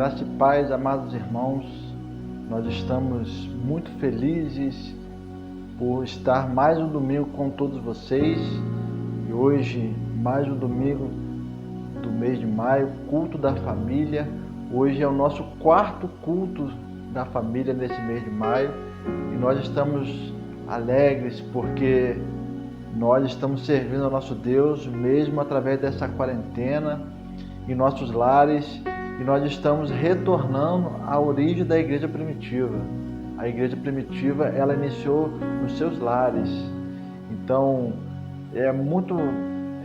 Graça e paz, amados irmãos, nós estamos muito felizes por estar mais um domingo com todos vocês. E hoje, mais um domingo do mês de maio, culto da família. Hoje é o nosso quarto culto da família nesse mês de maio e nós estamos alegres porque nós estamos servindo ao nosso Deus mesmo através dessa quarentena em nossos lares. E nós estamos retornando à origem da igreja primitiva. A igreja primitiva, ela iniciou nos seus lares. Então, é muito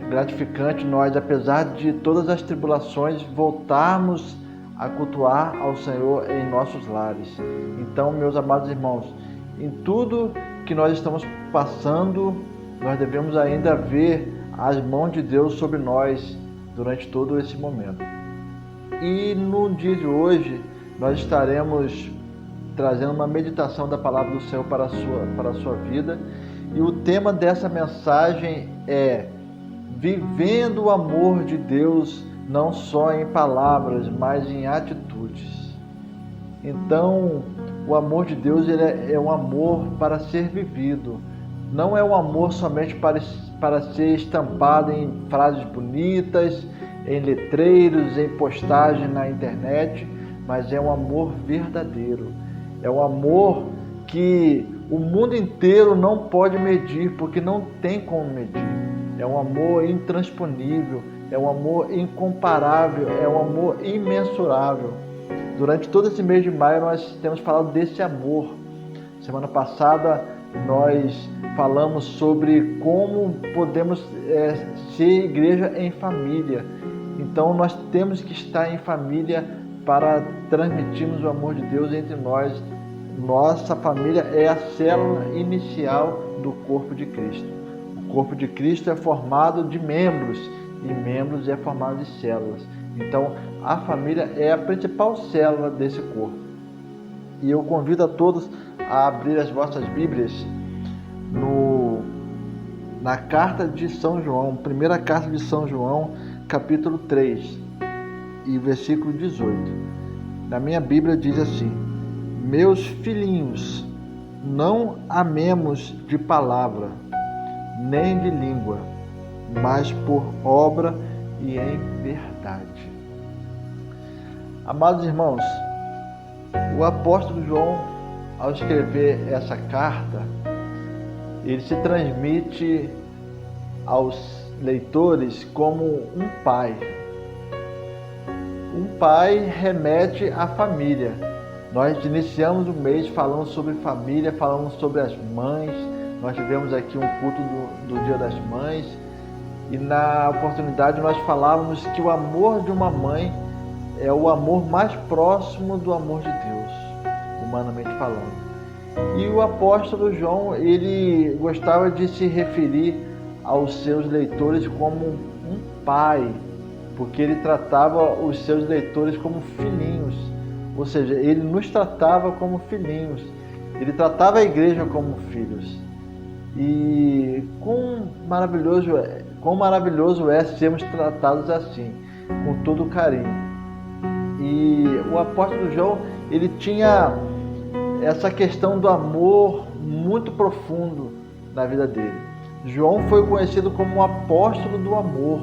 gratificante nós, apesar de todas as tribulações, voltarmos a cultuar ao Senhor em nossos lares. Então, meus amados irmãos, em tudo que nós estamos passando, nós devemos ainda ver as mãos de Deus sobre nós durante todo esse momento. E no dia de hoje nós estaremos trazendo uma meditação da palavra do Senhor para a sua vida. E o tema dessa mensagem é vivendo o amor de Deus não só em palavras, mas em atitudes. Então, o amor de Deus ele é um amor para ser vivido. Não é um amor somente para ser estampado em frases bonitas, em letreiros, em postagens na internet, mas é um amor verdadeiro. É um amor que o mundo inteiro não pode medir, porque não tem como medir. É um amor intransponível, é um amor incomparável, é um amor imensurável. Durante todo esse mês de maio nós temos falado desse amor. Semana passada nós falamos sobre como podemos ser igreja em família. Então nós temos que estar em família para transmitirmos o amor de Deus entre nós. Nossa família é a célula inicial do corpo de Cristo. O corpo de Cristo é formado de membros e membros é formado de células. Então a família é a principal célula desse corpo. E eu convido a todos a abrir as vossas Bíblias na carta de São João, primeira carta de São João, capítulo 3 e versículo 18. Na minha Bíblia diz assim: meus filhinhos, não amemos de palavra, nem de língua, mas por obra e em verdade. Amados irmãos, o apóstolo João, ao escrever essa carta, ele se transmite aos leitores como um pai. Um pai remete à família. Nós iniciamos o mês falando sobre família, falando sobre as mães. Nós tivemos aqui um culto do Dia das Mães e na oportunidade nós falávamos que o amor de uma mãe é o amor mais próximo do amor de Deus, humanamente falando. E o apóstolo João, ele gostava de se referir aos seus leitores como um pai, porque ele tratava os seus leitores como filhinhos, ou seja, ele nos tratava como filhinhos, ele tratava a igreja como filhos. E quão maravilhoso é sermos tratados assim, com todo carinho. E o apóstolo João, ele tinha essa questão do amor muito profundo na vida dele. João foi conhecido como o apóstolo do amor.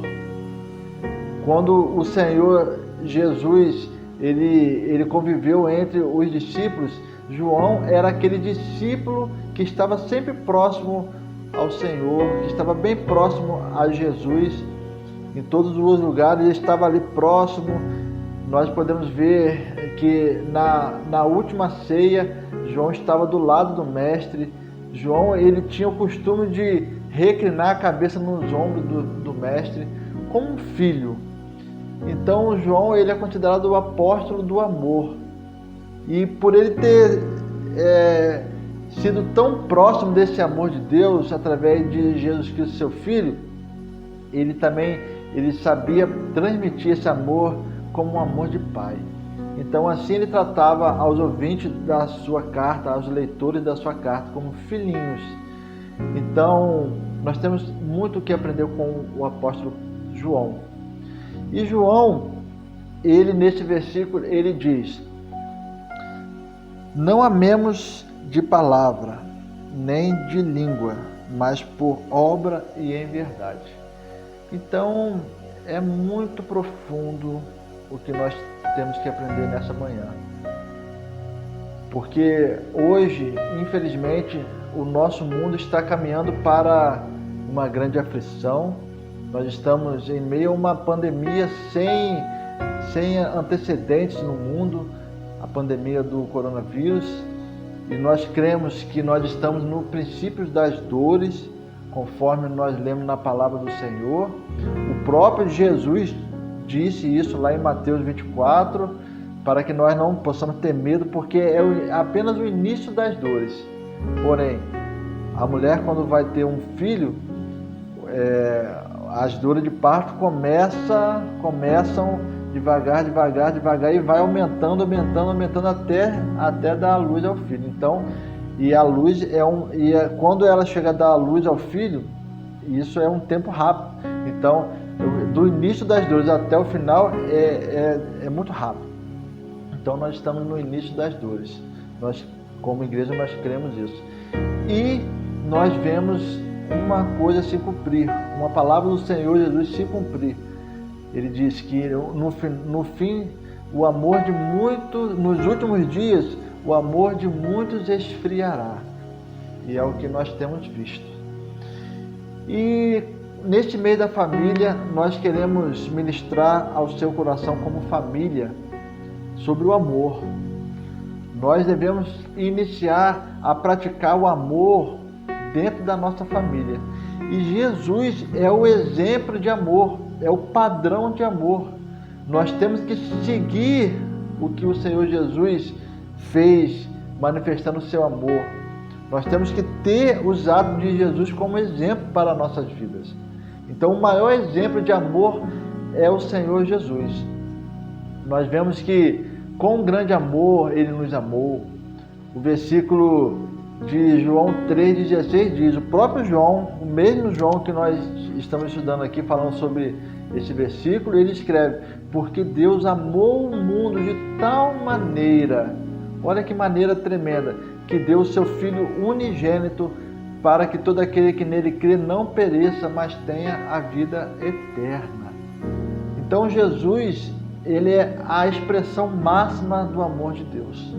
Quando o Senhor Jesus ele conviveu entre os discípulos, João era aquele discípulo que estava sempre próximo ao Senhor, que estava bem próximo a Jesus. Em todos os lugares ele estava ali próximo. Nós podemos ver que na última ceia, João estava do lado do mestre. João ele tinha o costume de reclinar a cabeça nos ombros do mestre como um filho. Então João ele é considerado o apóstolo do amor. E por ele ter sido tão próximo desse amor de Deus através de Jesus Cristo, seu Filho, ele sabia transmitir esse amor como um amor de pai. Então assim ele tratava aos ouvintes da sua carta, aos leitores da sua carta, como filhinhos. Então nós temos muito o que aprender com o apóstolo João. E João, ele nesse versículo, ele diz: não amemos de palavra, nem de língua, mas por obra e em verdade. Então, é muito profundo o que nós temos que aprender nessa manhã. Porque hoje, infelizmente, o nosso mundo está caminhando para uma grande aflição. Nós estamos em meio a uma pandemia sem antecedentes no mundo, a pandemia do coronavírus, e nós cremos que nós estamos no princípio das dores, conforme nós lemos na palavra do Senhor. O próprio Jesus disse isso lá em Mateus 24, para que nós não possamos ter medo, porque é apenas o início das dores. Porém, a mulher, quando vai ter um filho, as dores de parto começam devagar e vai aumentando até dar a luz ao filho. Então, e a luz quando ela chega a dar a luz ao filho, isso é um tempo rápido. Então, do início das dores até o final é muito rápido. Então, nós estamos no início das dores. Nós, como igreja, nós cremos isso. E nós vemos uma coisa se cumprir, uma palavra do Senhor Jesus se cumprir. Ele diz que no fim, o amor de muitos, nos últimos dias, o amor de muitos esfriará. E é o que nós temos visto. E neste mês da família, nós queremos ministrar ao seu coração como família sobre o amor. Nós devemos iniciar a praticar o amor dentro da nossa família. E Jesus é o exemplo de amor, é o padrão de amor. Nós temos que seguir o que o Senhor Jesus fez, manifestando o seu amor. Nós temos que ter os atos de Jesus como exemplo para nossas vidas. Então, o maior exemplo de amor é o Senhor Jesus. Nós vemos que com grande amor Ele nos amou. O versículo de João 3,16 diz, o próprio João, o mesmo João que nós estamos estudando aqui, falando sobre esse versículo, ele escreve: porque Deus amou o mundo de tal maneira, olha que maneira tremenda, que deu o seu Filho unigênito, para que todo aquele que nele crê não pereça, mas tenha a vida eterna. Então Jesus, ele é a expressão máxima do amor de Deus.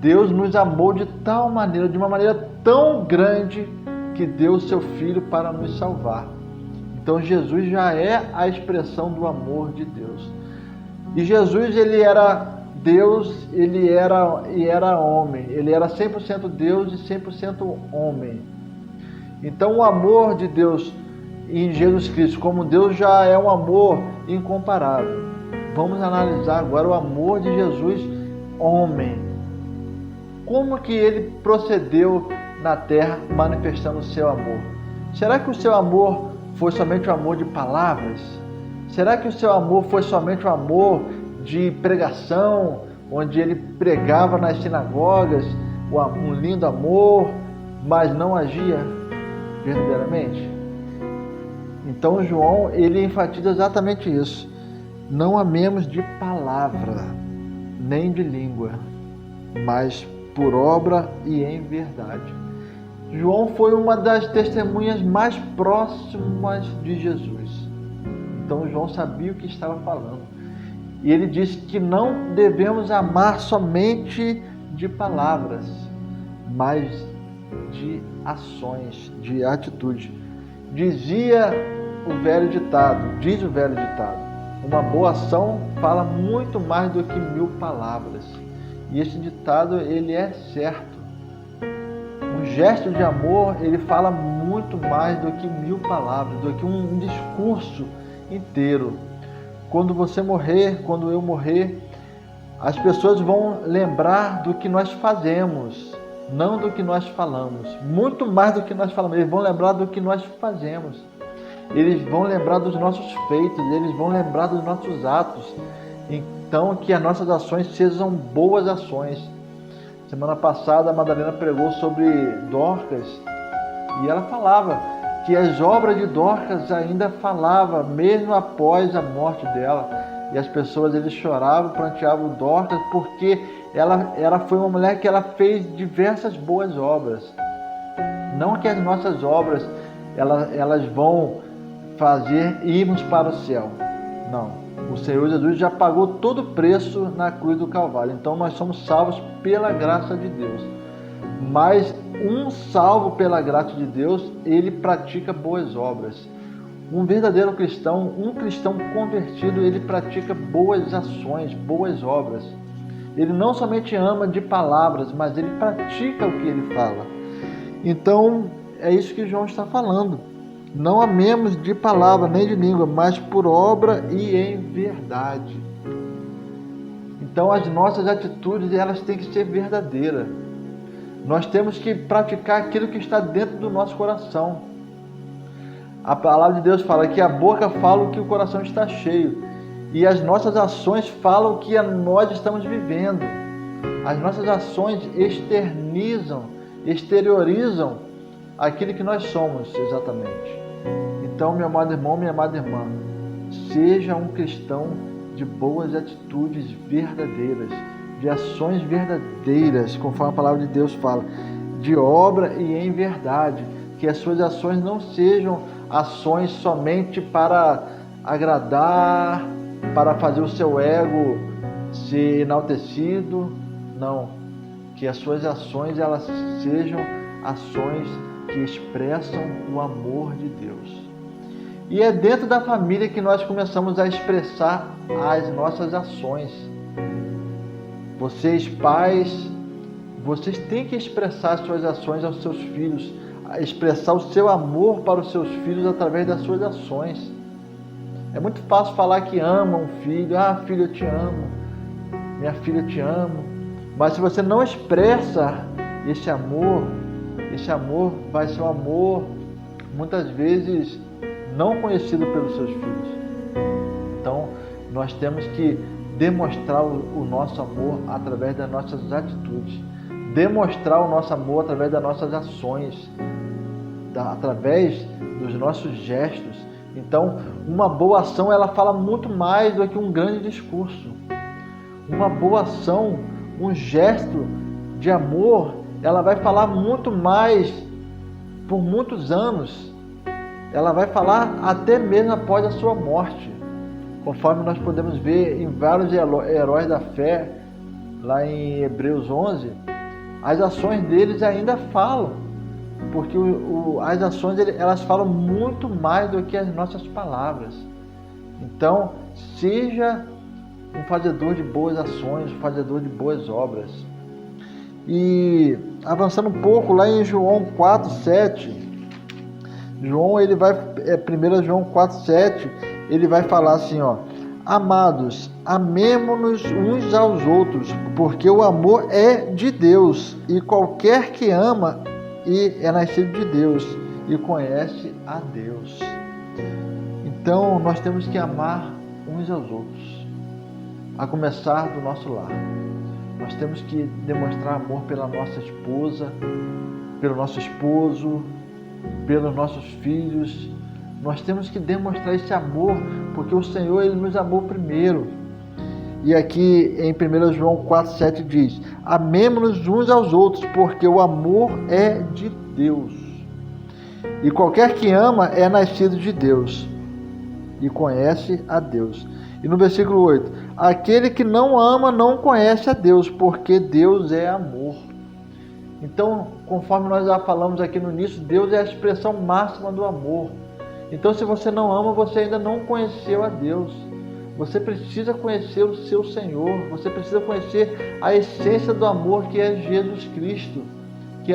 Deus nos amou de tal maneira, de uma maneira tão grande, que deu o seu Filho para nos salvar. Então Jesus já é a expressão do amor de Deus. E Jesus, ele era Deus, ele era homem. Ele era 100% Deus e 100% homem. Então o amor de Deus em Jesus Cristo como Deus já é um amor incomparável. Vamos analisar agora o amor de Jesus, homem. Como que ele procedeu na terra manifestando o seu amor? Será que o seu amor foi somente o amor de palavras? Será que o seu amor foi somente o amor de pregação, onde ele pregava nas sinagogas, um lindo amor, mas não agia verdadeiramente? Então João, ele enfatiza exatamente isso. Não amemos de palavra, nem de língua, mas por obra e em verdade. João foi uma das testemunhas mais próximas de Jesus. Então João sabia o que estava falando. E ele disse que não devemos amar somente de palavras, mas de ações, de atitude. Diz o velho ditado, uma boa ação fala muito mais do que 1000 palavras. E esse ditado, ele é certo. Um gesto de amor, ele fala muito mais do que 1000 palavras, do que um discurso inteiro. Quando você morrer, quando eu morrer, as pessoas vão lembrar do que nós fazemos, não do que nós falamos. Muito mais do que nós falamos, eles vão lembrar do que nós fazemos. Eles vão lembrar dos nossos feitos, eles vão lembrar dos nossos atos. Então, que as nossas ações sejam boas ações. Semana passada, a Madalena pregou sobre Dorcas e ela falava que as obras de Dorcas ainda falavam, mesmo após a morte dela. e as pessoas eles choravam, pranteavam Dorcas, porque ela foi uma mulher que ela fez diversas boas obras. Não que as nossas obras elas vão fazer irmos para o céu. Não. O Senhor Jesus já pagou todo o preço na cruz do Calvário. Então nós somos salvos pela graça de Deus. Mas um salvo pela graça de Deus, ele pratica boas obras. Um verdadeiro cristão, um cristão convertido, ele pratica boas ações, boas obras. Ele não somente ama de palavras, mas ele pratica o que ele fala. Então, é isso que João está falando. Não amemos de palavra nem de língua, mas por obra e em verdade. Então, as nossas atitudes, elas têm que ser verdadeiras. Nós temos que praticar aquilo que está dentro do nosso coração. A palavra de Deus fala que a boca fala o que o coração está cheio. E as nossas ações falam o que nós estamos vivendo. As nossas ações exteriorizam aquilo que nós somos exatamente. Então, meu amado irmão, minha amada irmã, seja um cristão de boas atitudes verdadeiras, de ações verdadeiras, conforme a palavra de Deus fala, de obra e em verdade. Que as suas ações não sejam ações somente para agradar, para fazer o seu ego ser enaltecido. Não. Que as suas ações elas sejam ações que expressam o amor de Deus. E é dentro da família que nós começamos a expressar as nossas ações. Vocês, pais, vocês têm que expressar as suas ações aos seus filhos, expressar o seu amor para os seus filhos através das suas ações. É muito fácil falar que ama um filho. Ah, filho, eu te amo. Minha filha, eu te amo. Mas se você não expressa esse amor vai ser um amor, muitas vezes, não conhecido pelos seus filhos. Então, nós temos que demonstrar o nosso amor através das nossas atitudes. Demonstrar o nosso amor através das nossas ações, através dos nossos gestos. Então, uma boa ação, ela fala muito mais do que um grande discurso. Uma boa ação, um gesto de amor, ela vai falar muito mais por muitos anos. Ela vai falar até mesmo após a sua morte. Conforme nós podemos ver em vários heróis da fé, lá em Hebreus 11, as ações deles ainda falam. Porque as ações elas falam muito mais do que as nossas palavras. Então, seja um fazedor de boas ações, um fazedor de boas obras. E avançando um pouco, lá em João 4:7, João, 1 João 4:7, ele vai falar assim, ó: amados, amemo-nos uns aos outros, porque o amor é de Deus, e qualquer que ama é nascido de Deus e conhece a Deus. Então, nós temos que amar uns aos outros, a começar do nosso lar. Nós temos que demonstrar amor pela nossa esposa, pelo nosso esposo, pelos nossos filhos. Nós temos que demonstrar esse amor, porque o Senhor, Ele nos amou primeiro. E aqui em 1 João 4:7 diz: amemo-nos uns aos outros, porque o amor é de Deus. E qualquer que ama é nascido de Deus e conhece a Deus. E no versículo 8: aquele que não ama não conhece a Deus, porque Deus é amor. Então, conforme nós já falamos aqui no início, Deus é a expressão máxima do amor. Então, se você não ama, você ainda não conheceu a Deus. Você precisa conhecer o seu Senhor. Você precisa conhecer a essência do amor, que é Jesus Cristo, que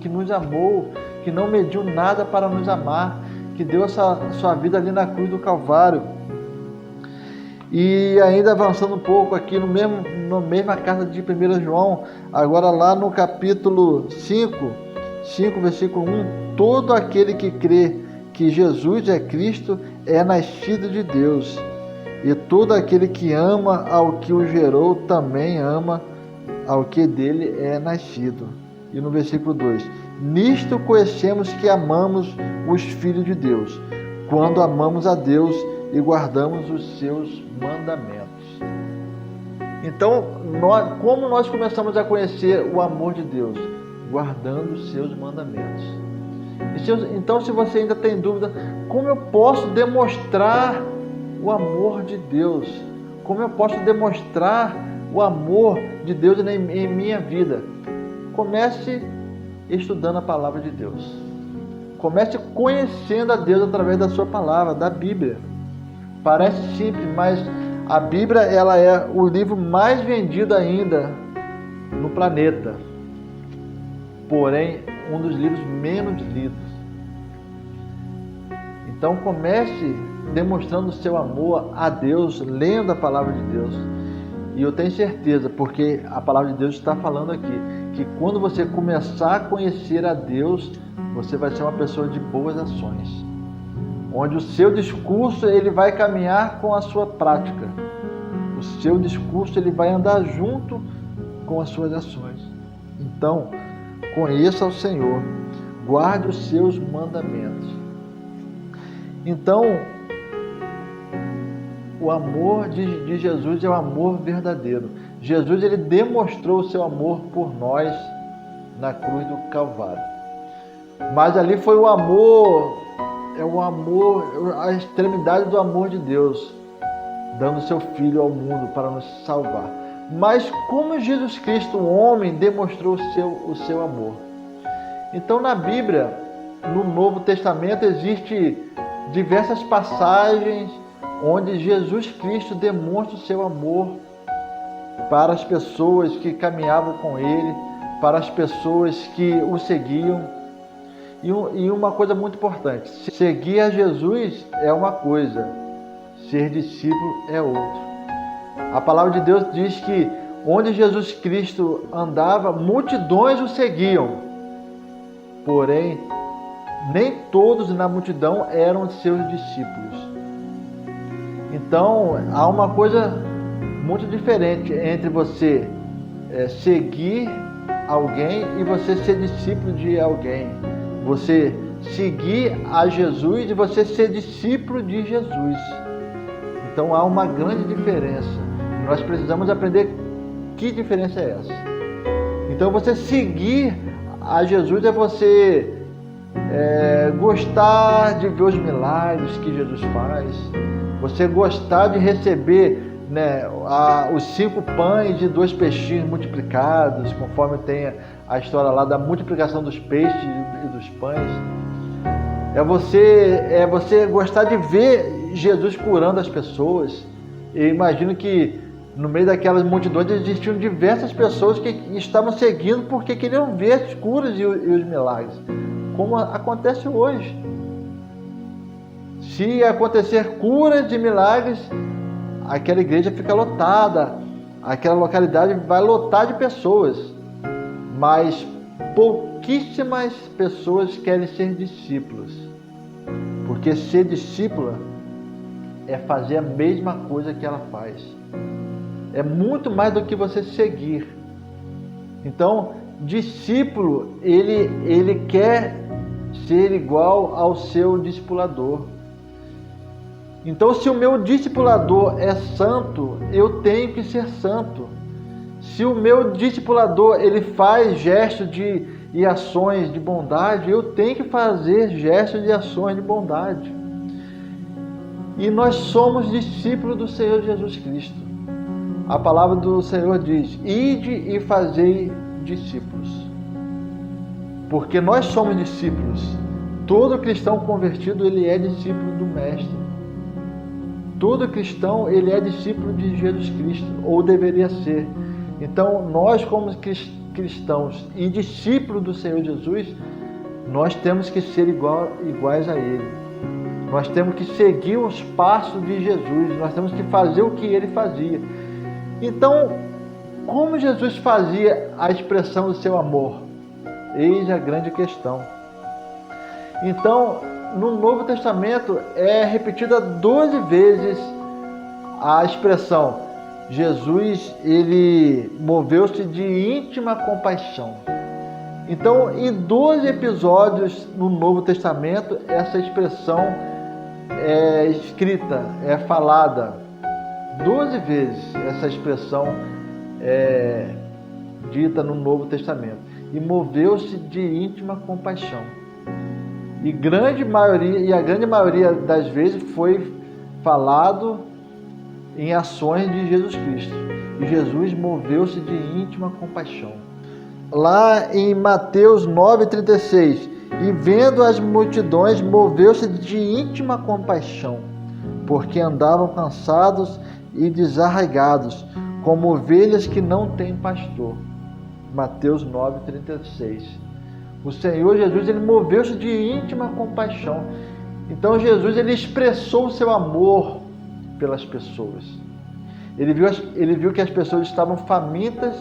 nos amou, que não mediu nada para nos amar, que deu a sua vida ali na cruz do Calvário. E ainda avançando um pouco aqui na mesma carta de 1 João, agora lá no capítulo 5, versículo 1, todo aquele que crê que Jesus é Cristo é nascido de Deus, e todo aquele que ama ao que o gerou também ama ao que dele é nascido. E no versículo 2, nisto conhecemos que amamos os filhos de Deus, quando amamos a Deus e guardamos os seus mandamentos. Então, como nós começamos a conhecer o amor de Deus? Guardando os seus mandamentos. Então, se você ainda tem dúvida, como eu posso demonstrar o amor de Deus? Como eu posso demonstrar o amor de Deus em minha vida? Comece estudando a palavra de Deus. Comece conhecendo a Deus através da sua palavra, da Bíblia. Parece simples, mas a Bíblia ela é o livro mais vendido ainda no planeta. Porém, um dos livros menos lidos. Então comece demonstrando o seu amor a Deus, lendo a palavra de Deus. E eu tenho certeza, porque a palavra de Deus está falando aqui, que quando você começar a conhecer a Deus, você vai ser uma pessoa de boas ações. Onde o seu discurso ele vai caminhar com a sua prática. O seu discurso ele vai andar junto com as suas ações. Então, conheça o Senhor, guarde os seus mandamentos. Então, o amor de Jesus é o amor verdadeiro. Jesus ele demonstrou o seu amor por nós na cruz do Calvário. Mas ali foi o amor, a extremidade do amor de Deus, dando seu Filho ao mundo para nos salvar. Mas como Jesus Cristo, o homem, demonstrou o seu amor? Então na Bíblia, no Novo Testamento, existe diversas passagens onde Jesus Cristo demonstra o seu amor para as pessoas que caminhavam com Ele, para as pessoas que o seguiam. E uma coisa muito importante, seguir a Jesus é uma coisa, ser discípulo é outra. A palavra de Deus diz que onde Jesus Cristo andava, multidões o seguiam. Porém, nem todos na multidão eram seus discípulos. Então, há uma coisa muito diferente entre você seguir alguém e você ser discípulo de alguém. Você seguir a Jesus e você ser discípulo de Jesus. Então há uma grande diferença. Nós precisamos aprender que diferença é essa. Então você seguir a Jesus é você gostar de ver os milagres que Jesus faz. Você gostar de receber os 5 pães e 2 peixinhos multiplicados, conforme tem a história lá da multiplicação dos peixes e dos pães. É você gostar de ver Jesus curando as pessoas. Eu imagino que no meio daquelas multidões existiam diversas pessoas que estavam seguindo porque queriam ver as curas e os milagres, como acontece hoje. Se acontecer curas e milagres, aquela igreja fica lotada, aquela localidade vai lotar de pessoas, mas pouquíssimas pessoas querem ser discípulos, porque ser discípula é fazer a mesma coisa que ela faz, é muito mais do que você seguir. Então, discípulo, ele quer ser igual ao seu discipulador. Então, se o meu discipulador é santo, eu tenho que ser santo. Se o meu discipulador ele faz gestos e ações de bondade, eu tenho que fazer gestos e ações de bondade. E nós somos discípulos do Senhor Jesus Cristo. A palavra do Senhor diz: ide e fazei discípulos. Porque nós somos discípulos. Todo cristão convertido, ele é discípulo do Mestre. Todo cristão, ele é discípulo de Jesus Cristo, ou deveria ser. Então, nós como cristãos e discípulos do Senhor Jesus, nós temos que ser iguais a Ele. Nós temos que seguir os passos de Jesus, nós temos que fazer o que Ele fazia. Então, como Jesus fazia a expressão do seu amor? Eis a grande questão. Então, no Novo Testamento é repetida 12 vezes a expressão: Jesus, ele moveu-se de íntima compaixão. Então, em 12 episódios no Novo Testamento, essa expressão é escrita, é falada 12 vezes essa expressão dita no Novo Testamento. E moveu-se de íntima compaixão. E a grande maioria das vezes foi falado em ações de Jesus Cristo. E Jesus moveu-se de íntima compaixão. Lá em Mateus 9,36, e vendo as multidões, moveu-se de íntima compaixão, porque andavam cansados e desarraigados, como ovelhas que não têm pastor. Mateus 9,36. O Senhor Jesus, ele moveu-se de íntima compaixão. Então Jesus, ele expressou o seu amor pelas pessoas. Ele viu que as pessoas estavam famintas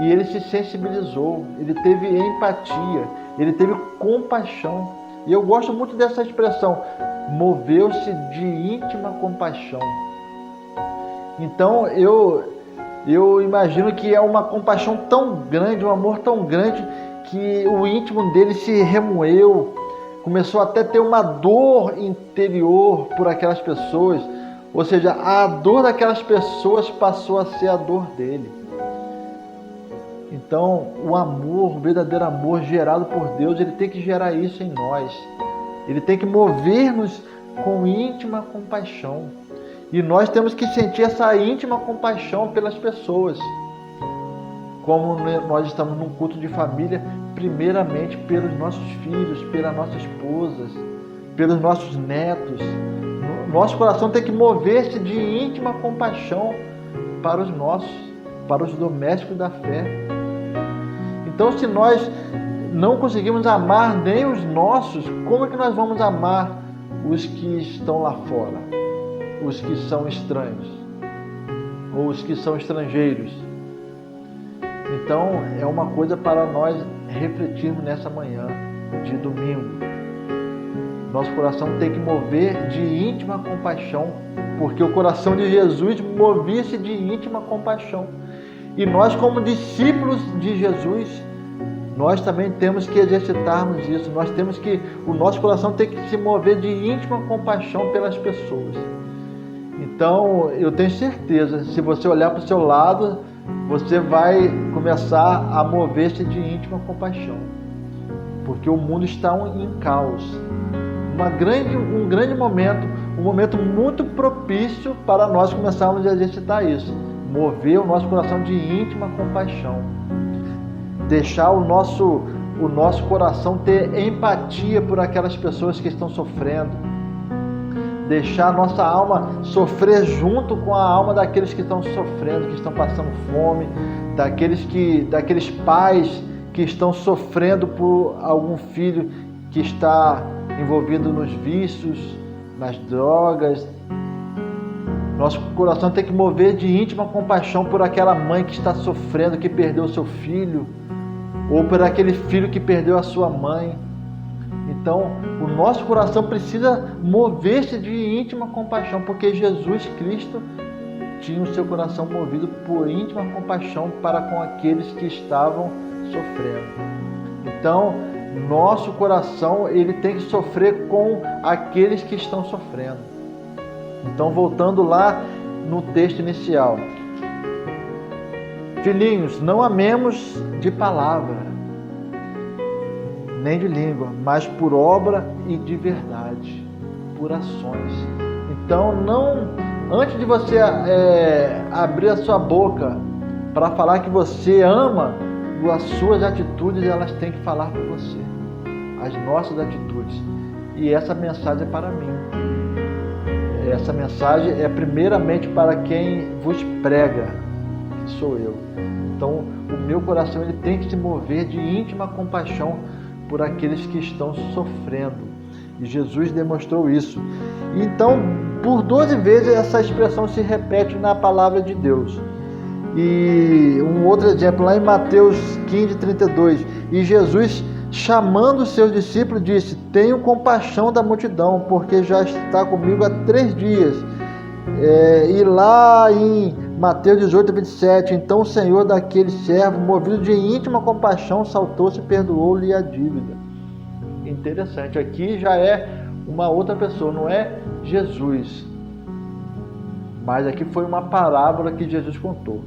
e ele se sensibilizou. Ele teve empatia, ele teve compaixão. E eu gosto muito dessa expressão, moveu-se de íntima compaixão. Então eu imagino que é uma compaixão tão grande, um amor tão grande, que o íntimo dele se remoeu, começou até a ter uma dor interior por aquelas pessoas, ou seja, a dor daquelas pessoas passou a ser a dor dele. Então, o amor, o verdadeiro amor gerado por Deus, ele tem que gerar isso em nós. Ele tem que mover-nos com íntima compaixão. E nós temos que sentir essa íntima compaixão pelas pessoas. Como nós estamos num culto de família, primeiramente pelos nossos filhos, pelas nossas esposas, pelos nossos netos. Nosso coração tem que mover-se de íntima compaixão para os nossos, para os domésticos da fé. Então, se nós não conseguimos amar nem os nossos, como é que nós vamos amar os que estão lá fora? Os que são estranhos, ou os que são estrangeiros? Então, é uma coisa para nós refletirmos nessa manhã de domingo. Nosso coração tem que mover de íntima compaixão, porque o coração de Jesus movia-se de íntima compaixão. E nós, como discípulos de Jesus, nós também temos que exercitarmos isso. O nosso coração tem que se mover de íntima compaixão pelas pessoas. Então, eu tenho certeza, se você olhar para o seu lado, você vai começar a mover-se de íntima compaixão, porque o mundo está em caos. Um grande momento, um momento muito propício para nós começarmos a exercitar isso, mover o nosso coração de íntima compaixão, deixar o nosso coração ter empatia por aquelas pessoas que estão sofrendo, deixar a nossa alma sofrer junto com a alma daqueles que estão sofrendo, que estão passando fome, daqueles pais que estão sofrendo por algum filho que está envolvido nos vícios, nas drogas. Nosso coração tem que mover de íntima compaixão por aquela mãe que está sofrendo, que perdeu o seu filho, ou por aquele filho que perdeu a sua mãe. Então, o nosso coração precisa mover-se de íntima compaixão, porque Jesus Cristo tinha o seu coração movido por íntima compaixão para com aqueles que estavam sofrendo. Então, nosso coração, ele tem que sofrer com aqueles que estão sofrendo. Então, voltando lá no texto inicial. Filhinhos, não amemos de palavra, nem de língua, mas por obra e de verdade, por ações. Então, antes de você abrir a sua boca para falar que você ama, as suas atitudes, elas têm que falar por você, as nossas atitudes. E essa mensagem é para mim. Essa mensagem é primeiramente para quem vos prega, que sou eu. Então, o meu coração, ele tem que se mover de íntima compaixão por aqueles que estão sofrendo. E Jesus demonstrou isso. Então, por 12 vezes essa expressão se repete na palavra de Deus. E um outro exemplo, lá em Mateus 15:32, e Jesus, chamando os seus discípulos, disse: tenham compaixão da multidão, porque já está comigo há 3 dias. E lá em Mateus 18:27, então o Senhor daquele servo, movido de íntima compaixão, saltou-se e perdoou-lhe a dívida. Interessante, aqui já é uma outra pessoa, não é Jesus. Mas aqui foi uma parábola que Jesus contou.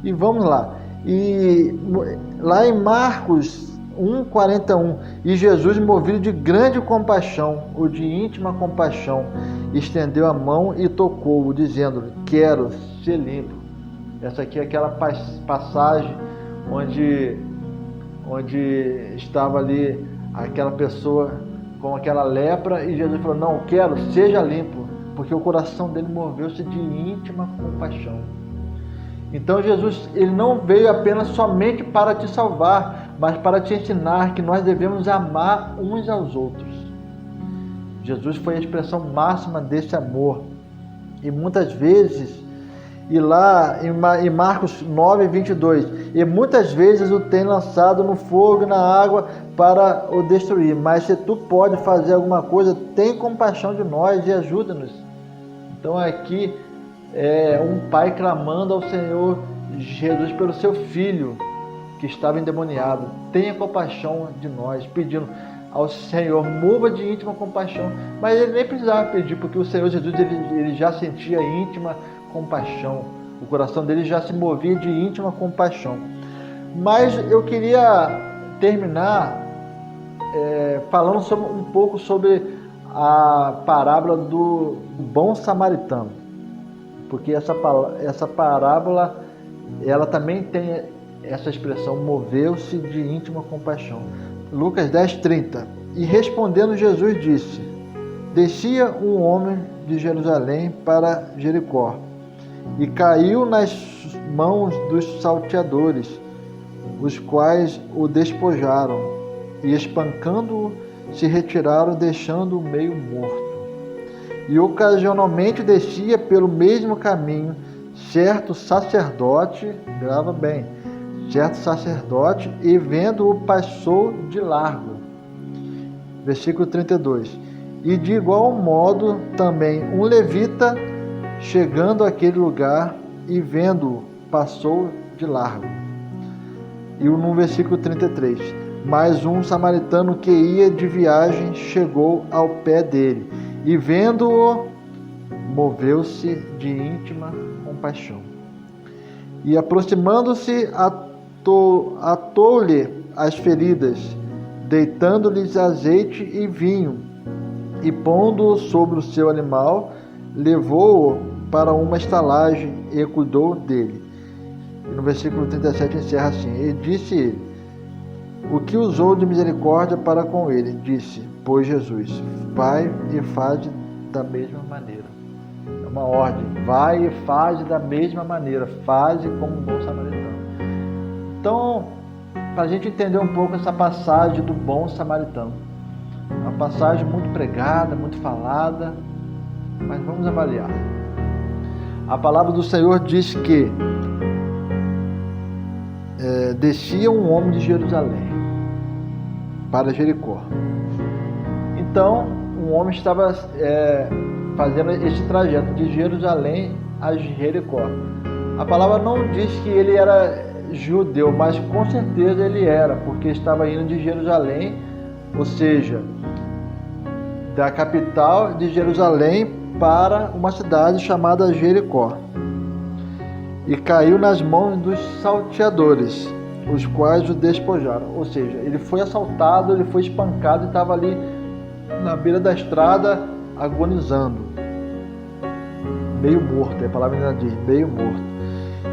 E vamos lá. E lá em Marcos 1,41, e Jesus, movido de grande compaixão, ou de íntima compaixão, estendeu a mão e tocou-o, dizendo: quero ser limpo. Essa aqui é aquela passagem onde estava ali aquela pessoa com aquela lepra, e Jesus falou: não, quero, seja limpo, porque o coração dele moveu-se de íntima compaixão. Então Jesus, ele não veio apenas somente para te salvar, mas para te ensinar que nós devemos amar uns aos outros. Jesus foi a expressão máxima desse amor. E muitas vezes, e lá em Marcos 9:22, e muitas vezes o tem lançado no fogo e na água para o destruir. Mas se tu pode fazer alguma coisa, tem compaixão de nós e ajuda-nos. Então aqui é um pai clamando ao Senhor Jesus pelo seu filho que estava endemoniado. Tenha compaixão de nós, pedindo ao Senhor, mova de íntima compaixão. Mas ele nem precisava pedir, porque o Senhor Jesus ele já sentia íntima compaixão. O coração dele já se movia de íntima compaixão. Mas eu queria terminar falando um pouco sobre a parábola do bom samaritano, porque essa parábola ela também tem essa expressão, moveu-se de íntima compaixão. Lucas 10:30. E respondendo Jesus disse: descia um homem de Jerusalém para Jericó, e caiu nas mãos dos salteadores, os quais o despojaram, e espancando-o, se retiraram, deixando-o meio morto. E ocasionalmente descia pelo mesmo caminho certo sacerdote, grava bem, certo sacerdote, e vendo-o passou de largo. Versículo 32. E de igual modo também um levita, chegando àquele lugar e vendo-o, passou de largo. E no versículo 33. Mas um samaritano que ia de viagem chegou ao pé dele e vendo-o, moveu-se de íntima compaixão. E aproximando-se, atou-lhe as feridas, deitando-lhes azeite e vinho, e pondo-o sobre o seu animal, levou-o para uma estalagem e cuidou dele. E no versículo 37 encerra assim: e disse ele: o que usou de misericórdia para com ele? Disse, pois Jesus: vai e faz da mesma maneira. É uma ordem: vai e faz da mesma maneira, faze como um bom samaritano. Então, para a gente entender um pouco essa passagem do bom samaritano, uma passagem muito pregada, muito falada, mas vamos avaliar. A palavra do Senhor diz que descia um homem de Jerusalém para Jericó. Então, um homem estava fazendo esse trajeto de Jerusalém a Jericó. A palavra não diz que ele era judeu, mas com certeza ele era, porque estava indo de Jerusalém, ou seja, da capital de Jerusalém para uma cidade chamada Jericó. E caiu nas mãos dos salteadores, os quais o despojaram. Ou seja, ele foi assaltado, ele foi espancado e estava ali na beira da estrada agonizando, meio morto. A palavra ainda diz, meio morto.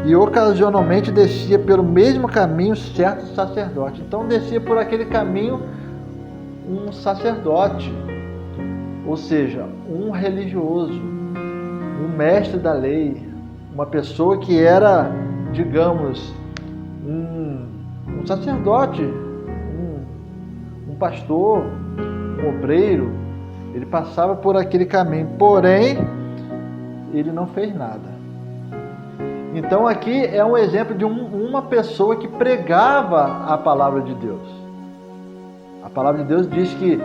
E ocasionalmente descia pelo mesmo caminho certo sacerdote. Então descia por aquele caminho um sacerdote, ou seja, um religioso, um mestre da lei, uma pessoa que era, digamos, um sacerdote, um pastor, um obreiro. Ele passava por aquele caminho, porém, ele não fez nada. Então aqui é um exemplo de uma pessoa que pregava a palavra de Deus. A palavra de Deus diz que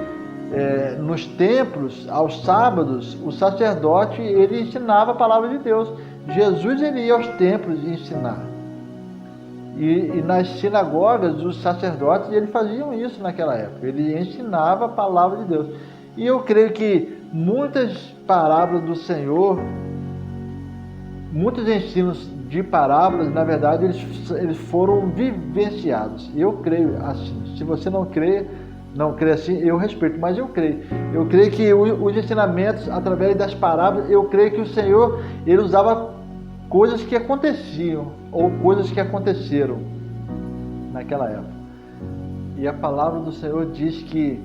nos templos, aos sábados, o sacerdote ele ensinava a palavra de Deus. Jesus ele ia aos templos ensinar. E nas sinagogas, os sacerdotes eles faziam isso naquela época. Ele ensinava a palavra de Deus. E eu creio que muitas parábolas do Senhor, muitos ensinos de parábolas, na verdade, eles foram vivenciados. Eu creio assim. Se você não crê assim, eu respeito, mas eu creio. Eu creio que os ensinamentos, através das parábolas, eu creio que o Senhor, ele usava coisas que aconteciam, ou coisas que aconteceram naquela época. E a palavra do Senhor diz que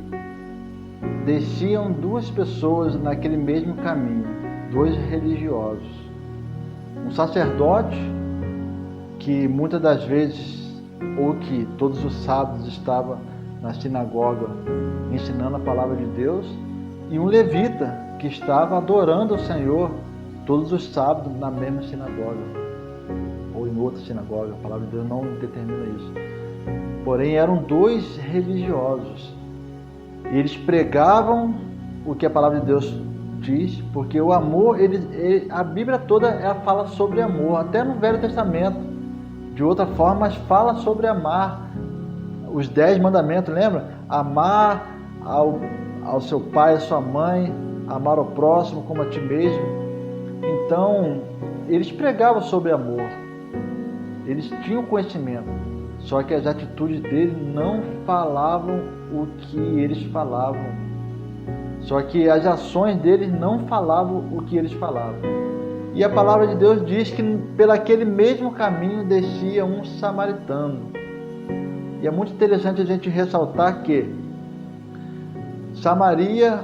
desciam duas pessoas naquele mesmo caminho, dois religiosos. Um sacerdote, que muitas das vezes, ou que todos os sábados estava na sinagoga ensinando a palavra de Deus, e um levita, que estava adorando o Senhor todos os sábados na mesma sinagoga, ou em outra sinagoga. A palavra de Deus não determina isso. Porém, eram dois religiosos. Eles pregavam o que a palavra de Deus diz, porque o amor, a Bíblia toda ela fala sobre amor, até no Velho Testamento, de outra forma, mas fala sobre amar. Os 10 mandamentos, lembra? Amar ao seu pai, à sua mãe, amar ao próximo como a ti mesmo. Então, eles pregavam sobre amor, eles tinham conhecimento, só que as atitudes deles não falavam o que eles falavam. Só que as ações deles não falavam o que eles falavam. E a palavra de Deus diz que pelaquele mesmo caminho descia um samaritano. E é muito interessante a gente ressaltar que Samaria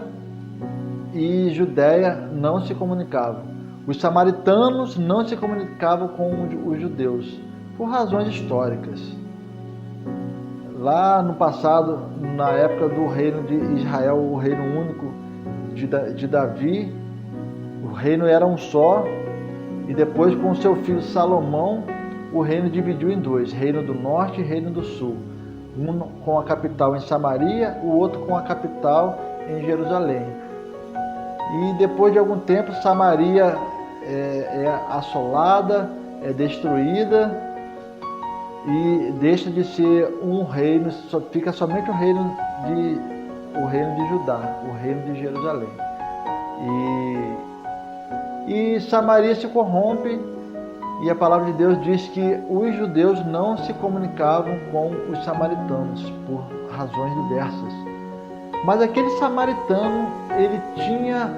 e Judéia não se comunicavam. Os samaritanos não se comunicavam com os judeus, por razões históricas. Lá no passado, na época do reino de Israel, o reino único de Davi, o reino era um só, e depois com seu filho Salomão, o reino dividiu em dois, reino do norte e reino do sul. Um com a capital em Samaria, o outro com a capital em Jerusalém. E depois de algum tempo, Samaria é assolada, é destruída, e deixa de ser um reino, fica somente o reino de Judá, o reino de Jerusalém. E Samaria se corrompe, e a palavra de Deus diz que os judeus não se comunicavam com os samaritanos por razões diversas. Mas aquele samaritano, ele tinha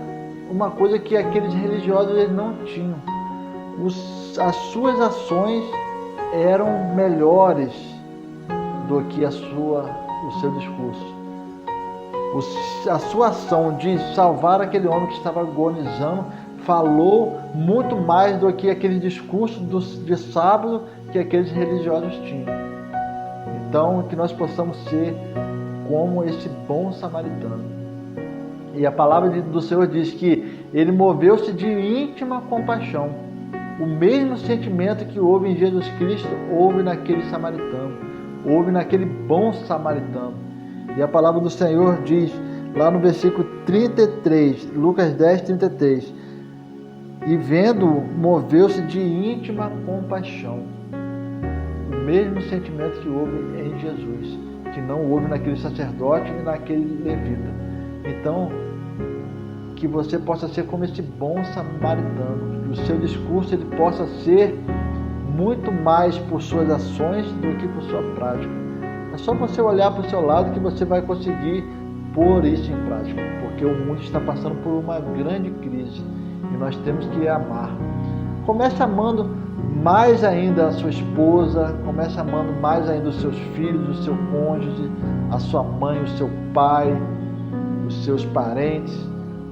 uma coisa que aqueles religiosos eles não tinham. As suas ações eram melhores do que o seu discurso. A sua ação de salvar aquele homem que estava agonizando falou muito mais do que aquele discurso de sábado que aqueles religiosos tinham. Então, que nós possamos ser como esse bom samaritano. E a palavra do Senhor diz que ele moveu-se de íntima compaixão. O mesmo sentimento que houve em Jesus Cristo, houve naquele samaritano, houve naquele bom samaritano. E a palavra do Senhor diz, lá no versículo 33, Lucas 10, 33, e vendo, moveu-se de íntima compaixão. O mesmo sentimento que houve em Jesus, que não houve naquele sacerdote e naquele levita. Então, que você possa ser como esse bom samaritano, que o seu discurso ele possa ser muito mais por suas ações do que por sua prática. É só você olhar para o seu lado que você vai conseguir pôr isso em prática, porque o mundo está passando por uma grande crise e nós temos que amar. Comece amando mais ainda a sua esposa, comece amando mais ainda os seus filhos, o seu cônjuge, a sua mãe, o seu pai, os seus parentes,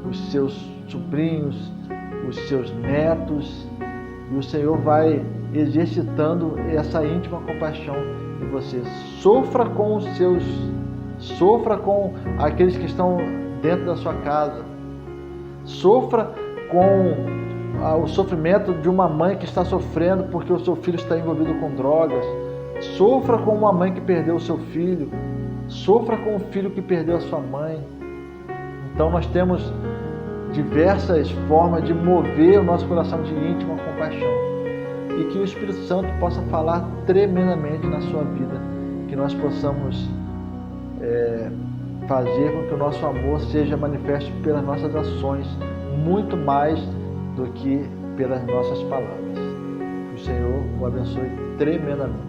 os seus sobrinhos, os seus netos, e o Senhor vai exercitando essa íntima compaixão em você. Sofra com aqueles que estão dentro da sua casa, sofra com o sofrimento de uma mãe que está sofrendo porque o seu filho está envolvido com drogas, sofra com uma mãe que perdeu o seu filho, sofra com o filho que perdeu a sua mãe. Então nós temos diversas formas de mover o nosso coração de íntima compaixão, e que o Espírito Santo possa falar tremendamente na sua vida, que nós possamos fazer com que o nosso amor seja manifesto pelas nossas ações, muito mais do que pelas nossas palavras. Que o Senhor o abençoe tremendamente.